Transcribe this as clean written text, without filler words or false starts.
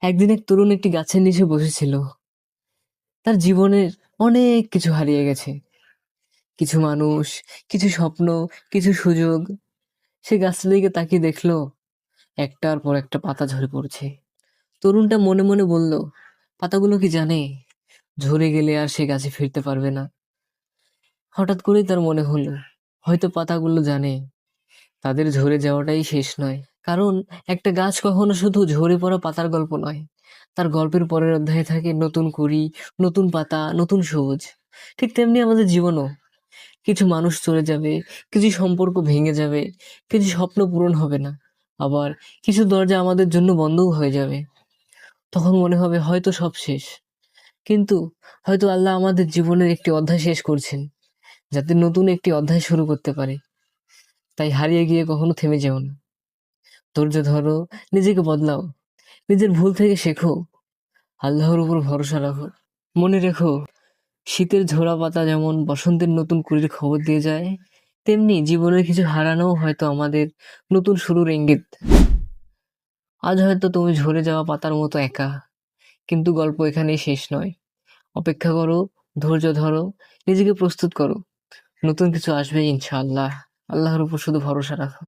একদিন এক তরুণ একটি গাছের নিচে বসেছিল। তার জীবনের অনেক কিছু হারিয়ে গেছে। কিছু মানুষ, কিছু স্বপ্ন, কিছু সুযোগ। সে গাছটার দিকে তাকিয়ে দেখলো একটার পর একটা পাতা ঝরে পড়ছে। তরুণটা মনে মনে বলল, পাতাগুলো কি জানে ঝরে গেলে আর সে গাছে ফিরতে পারবে না? হঠাৎ করেই তার মনে হলো, হয়তো পাতাগুলো জানে তাদের ঝরে যাওয়াটাই শেষ নয়। কারণ একটা গাছ কখনো শুধু ঝরে পড়া পাতার গল্প নয়, তার গল্পের পরের অধ্যায়ে থাকে নতুন কুড়ি, নতুন পাতা, নতুন সবুজ। ঠিক তেমনি আমাদের জীবনও। কিছু মানুষ চলে যাবে, কিছু সম্পর্ক ভেঙে যাবে, কিছু স্বপ্ন পূরণ হবে না, আবার কিছু দরজা আমাদের জন্য বন্ধও হয়ে যাবে। তখন মনে হবে হয়তো সব শেষ, কিন্তু হয়তো আল্লাহ আমাদের জীবনের একটি অধ্যায় শেষ করছেন, যাতে নতুন একটি অধ্যায় শুরু করতে পারে। তাই হারিয়ে গিয়ে কখনো থেমে যেও না। ধৈর্য ধরো, নিজেকে বদলাও, নিজের ভুল থেকে শেখো, আল্লাহর উপর ভরসা রাখো। মনে রেখো, শীতের ঝরা পাতা যেমন বসন্তের নতুন কুড়ির খবর দিয়ে যায়, তেমনি জীবনের কিছু হারানো হয়তো আমাদের নতুন শুরুর ইঙ্গিত। আজ হয়তো তুমি ঝরে যাওয়া পাতার মতো একা, কিন্তু গল্প এখানেই শেষ নয়। অপেক্ষা করো, ধৈর্য ধরো, নিজেকে প্রস্তুত করো, নতুন কিছু আসবে ইনশাআল্লাহ। আল্লাহর উপর শুধু ভরসা রাখো।